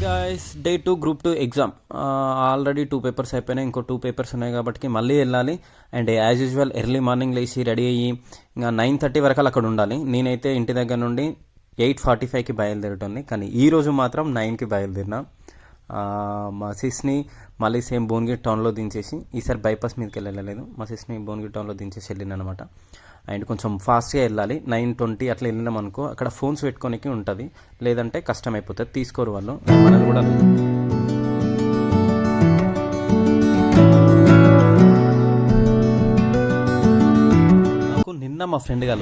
Guys day 2 group 2 exam already 2 papers అయిపోయినాయి. ఇంకో 2 papers ఉన్నాయి కాబట్టి మళ్ళీ వెళ్ళాలి. And as usual early morning లేచి రెడీ అయ్యి ఇంకా 9:30 వరకు అక్కడ ఉండాలి. నేనైతే ఇంటి దగ్గర నుండి 8:45కి బయలుదేరుతుంది, కానీ ఈరోజు మాత్రం 9కి బయలుదేరిన. మా సిస్ని మళ్ళీ సేమ్ భువనగిరి టౌన్లో దించేసి, ఈసారి బైపాస్ మీదకి వెళ్ళలేదు, మా సిస్ని భువనగిరి టౌన్లో దించేసి వెళ్ళిన అనమాట. అండ్ కొంచెం ఫాస్ట్గా వెళ్ళాలి. 9:20 అట్లా వెళ్ళినాం అనుకో, అక్కడ ఫోన్స్ పెట్టుకోనికి ఉంటుంది, లేదంటే కష్టం అయిపోతుంది, తీసుకోరు వాళ్ళు. మనల్ని కూడా నాకు నిన్న మా ఫ్రెండ్ గారు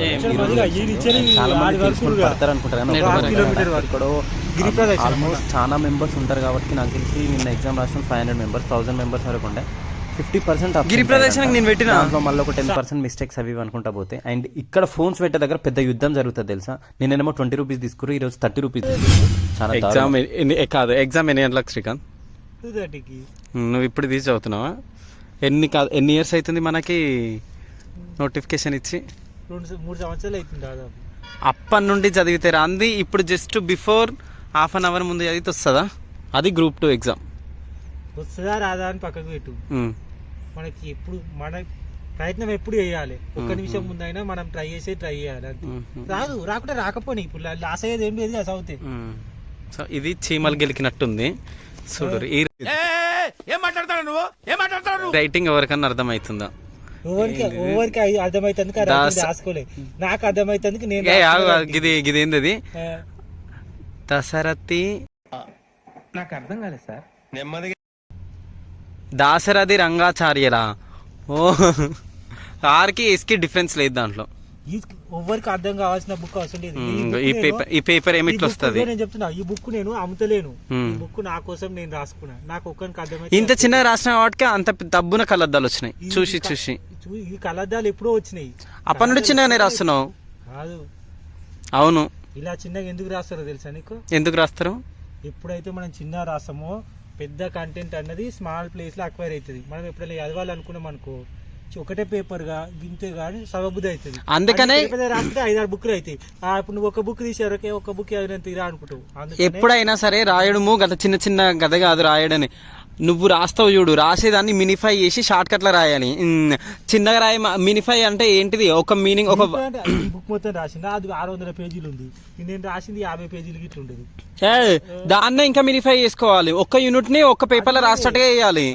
చాలా మంది పడతారు అనుకుంటారు, ఆల్మోస్ట్ చాలా మెంబర్స్ ఉంటారు కాబట్టి నాకు తెలిసి నిన్న ఎగ్జామ్ రాసిన 500 మెంబర్స్ 1000 మెంబర్స్ వరకు ఉండే. 50% గిరి ప్రదర్శనకు నేను పెట్టిన దాంట్లో మళ్ళీ ఒక 10% మిస్టేక్స్ అవి అనుకుంటా పోతే. అండ్ ఇక్కడ ఫోన్స్ పెట్టే దగ్గర పెద్ద యుద్ధం జరుగుతుంది తెలుసా. నేనేమో 20 రూపీస్ తీసుకురు, ఈరోజు 30 రూపీస్. చాలా ఎగ్జామ్ కాదు, ఎగ్జామ్ ఎన్ని గంటలకు శ్రీకాంత్? 2:30కి. నువ్వు ఇప్పుడు తీసి చదువుతున్నావా? ఎన్ని ఇయర్స్ అవుతుంది మనకి నోటిఫికేషన్ ఇచ్చి? 3 సంవత్సరాలు అవుతుంది దాదాపు. అప్పటి నుండి చదివితే రాంది, ఇప్పుడు just before half an hour ముందు చదివితే వస్తుందా? అది గ్రూప్ 2 ఎగ్జామ్. వస్తుందా రాదా అని పక్కకు పెట్టు. మనకి ఎప్పుడు మన ప్రయత్నం ఎప్పుడు చేయాలి. ఒక్క నిమిషం ముందైనా మనం ట్రై చేయాలి. రాదు రాకుండా రాకపోయి ఇప్పుడు లాస్ అయ్యేది ఏం లేదు చదివితే. సో ఇది చీమలు గెలికినట్టుంది చూడు. రైటింగ్ ఎవరికన్నా అర్థమవుతుందా? ఎవరికి అర్థమైతుంది రాసుకోలే, నాకు అర్థమైతుంది. నేను గిదేంది అది? దశరథి, నాకు అర్థం కాలేదు సార్. నెమ్మదిగా దాశరథి రంగాచార్యరా? ఓ, ఆర్కి ఎస్కి డిఫరెన్స్ లేదు దాంట్లో. ఎవరికి అర్థం కావాల్సిన బుక్ అవసరం లేదు. ఈ పేపర్ ఏమి ఇట్లా వస్తుంది? నేను చెప్తున్నా, ఈ బుక్ నేను అమ్ముతలేను. ఈ బుక్ నా కోసం నేను రాసుకున్నా, నాకు ఒక్కరికి అర్థమైంది. ఇంత చిన్న రాసిన వాటికి అంత దబ్బున కళ్ళద్దాలు వచ్చినాయి చూసి. ఈ కళ్ళద్దాలు ఎప్పుడో వచ్చినాయి, అప్పటి నుండి చిన్నగానే రాస్తున్నావు. కాదు, అవును. ఇలా చిన్నగా ఎందుకు రాస్తారో తెలుసా నీకు? ఎందుకు రాస్తారు? ఎప్పుడైతే మనం చిన్న రాస్తామో పెద్ద కంటెంట్ అన్నది స్మాల్ ప్లేస్ లో అక్వైర్ అవుతుంది. మనం ఎప్పుడైనా చదవాలనుకున్నాం అనుకో, ఒకటే పేపర్ గా గింతే గానీ సవబుద్ధి అవుతుంది. అందుకనే రాస్తే 5-6 బుక్లు అవుతాయి. ఇప్పుడు నువ్వు ఒక బుక్ తీసారకే, ఒక బుక్ చదివినంత తీరా అనుకుంటావు. ఎప్పుడైనా సరే రాయడము గత చిన్న గద కాదు రాయడని. నువ్వు రాస్తావు చూడు, రాసేదాన్ని మినిఫై చేసి షార్ట్ కట్ లో రాయాలి. చిన్నగా రాయ మినిఫై అంటే ఏంటిది? ఒక మీనింగ్, ఒక బుక్ మొత్తం రాసింది అది 600 పేజీలు ఉంది, నేను రాసింది 50 పేజీలు గిట్ల ఉండదు. దాన్నే ఇంకా మినిఫై చేసుకోవాలి. ఒక్క యూనిట్ ని ఒక్క పేపర్ లో రాసేటట్టుగా వేయాలి.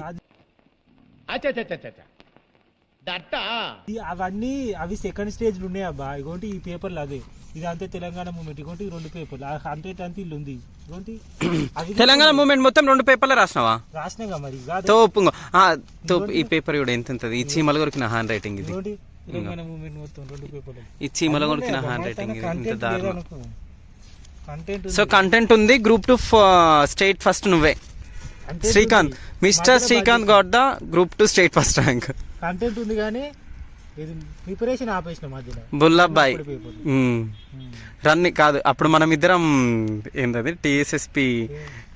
అవన్నీ అవి సెకండ్ స్టేజ్ ఉన్నాయి అబ్బా. ఇగోంటి ఈ పేపర్లు అదే, ఇది అంతే తెలంగాణ మూమెంట్. ఇగోంటి 2 పేపర్లు 100 అంతే ఇల్లు ఉంది. తెలంగాణ మూమెంట్ మొత్తం 2 పేపర్లు రాసినావా? రాసినాగా మరి. ఈ పేపర్ కూడా ఎంత ఉంటది? ఈ చీమల కొరికి నా హ్యాండ్ రైటింగ్ ఇది. తెలంగాణ మూమెంట్ మొత్తం 2 పేపర్లు. ఈ చీమల కొరికి నా హ్యాండ్ రైటింగ్ ఇది. ఇంత దారుణం. కంటెంట్ సో కంటెంట్ ఉంది. గ్రూప్ 2 స్టేట్ ఫస్ట్ నువ్వే Srikanth. Mister Srikanth got the group 2 state first rank. Content ఉంది కానీ ఇది ప్రిపరేషన్ ఆపేసిన మధ్యలో. బుల్లబ్బాయి రన్ కాదు. అప్పుడు మనం ఇద్దరం ఏంటది TSSP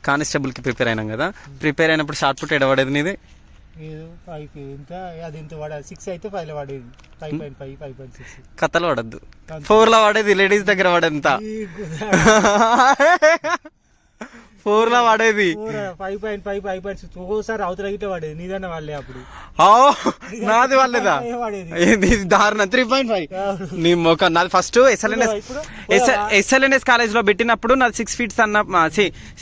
కానిస్టేబుల్ కి ప్రిపేర్ అయినాం కదా. ప్రిపేర్ అయినప్పుడు షార్ట్ పుట్ ఎడబడేది నీది? అది ఎంత వాడేది? 6 అయితే 5 లో వాడేది. 5.5 5.6 కథలు వాడద్దు. 4 లో వాడేది లేడీస్ దగ్గర వాడేంత. 4 లో వాడేది 5.5 5.6. ఒక్కోసారి అవతల గిట్ట వాడేది. నీదన్న వాళ్ళే అప్పుడు. నాది వాళ్ళేదా? దారుణ 3.5. నీ మొక్క నాది ఫస్ట్ SLNS కాలేజ్ లో పెట్టినప్పుడు నాది 6 feet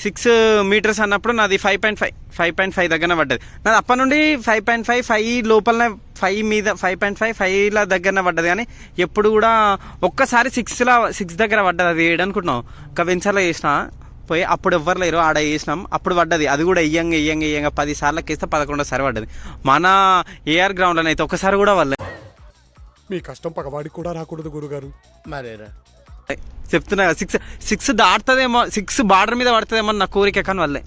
6 meters అన్నప్పుడు నాది 5.5 దగ్గర పడ్డది. నాది అప్పటి నుండి 5.5 5 లోపలనే 5 మీద 5.5 5 దగ్గర పడ్డది. కానీ ఎప్పుడు కూడా ఒక్కసారి 6 దగ్గర పడ్డది. అది ఏడనుకుంటున్నావు ఒక వెంచర్లో చేసిన పోయి, అప్పుడు ఎవ్వరు లేరు, ఆడ వేసినాం, అప్పుడు పడ్డది. అది కూడా ఇయ్యంగా 10 సార్లకి వేస్తే 11వ పడ్డది. మన AR గ్రౌండ్ లో అయితే ఒకసారి కూడా వాళ్ళే. మీ కష్టం పగవాడికి కూడా రాకూడదు గురుగారు. మరేరా చెప్తున్నా 6 దాటుతుందేమో, 6 బార్డర్ మీద పడుతుందేమో నా కోరిక, కానీ వాళ్ళే.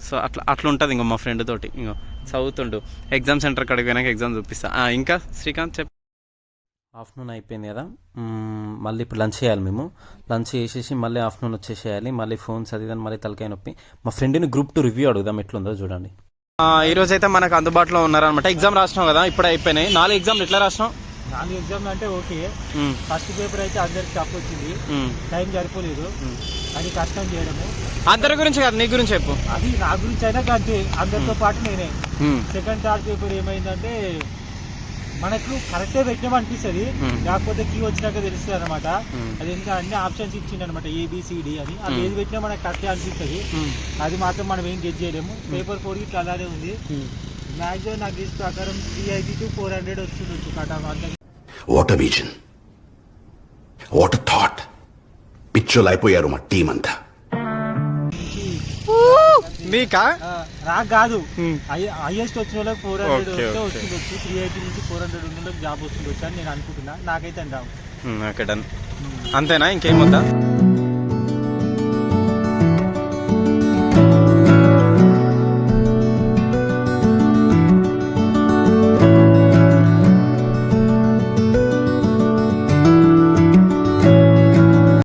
సో అట్లా ఉంటుంది. ఇంకో మా ఫ్రెండ్ తోటి ఇంకో చదువుతుండు. ఎగ్జామ్ సెంటర్ కాడికి పోయినాక ఎగ్జామ్ చూపిస్తా. ఇంకా శ్రీకాంత్ చెప్పు. ఆఫ్టర్నూన్ అయిపోయింది కదా, మళ్ళీ ఇప్పుడు లంచ్ చేయాలి. మేము లంచ్ చేసేసి మళ్ళీ ఆఫ్టర్నూన్ వచ్చేసేయాలి. మళ్ళీ ఫోన్స్ అది మళ్ళీ తలకాయ నొప్పి. మా ఫ్రెండ్ని గ్రూప్ 2 రివ్యూ అడుగుదాం ఎట్లుందో చూడండి. ఈ రోజు అయితే మనకు అందుబాటులో ఉన్నారనమాట. ఎగ్జామ్ రాసినాం కదా, ఇప్పుడు అయిపోయినాయి 4 ఎగ్జామ్లు. ఎట్లా రాసినాం? 4 ఎగ్జామ్లు అంటే ఓకే. ఫస్ట్ పేపర్ అయితే అందరికి టఫ్ వచ్చింది, టైం సరిపోలేదు, అది కష్టం చేయడము. అందరి గురించి కాదు, నీ గురించి చెప్పు. అది నా గురించి అయినా అంతే, అందరితో పాటు నేనే. సెకండ్ థర్డ్ పేపర్ ఏమైందంటే మనకు కరెక్టే పెట్టామనిపిస్తుంది, కాకపోతే కీ వచ్చినాక తెలుస్తుంది అనమాట. అది ఇంకా అన్ని ఆప్షన్స్ ఇచ్చింది అనమాట, ABCD అని. అది ఏది పెట్టినా మనకు కరెక్టే అనిపిస్తుంది, అది మాత్రం మనం ఏం గెట్ చేయలేము. పేపర్ 4 ఇట్లా అలానే ఉంది. మ్యాక్సిమం నాకు గెస్ ప్రకారం 380 to 400 వస్తుండొచ్చు కట్ ఆఫ్. అంత what a vision, what a thought. పిచ్చోలు అయిపోయారు మా టీం అంతా. నీకా నాకు కాదు, హైయెస్ట్ వచ్చిన వాళ్ళకి 400 వస్తే వస్తుండొచ్చు, 380 నుంచి 400 ఉన్న వాళ్ళకి జాబ్ వస్తుండొచ్చు అని నేను అనుకుంటున్నా. నాకైతే రావు. Okay, done. అంతేనా, ఇంకేమొద్దా?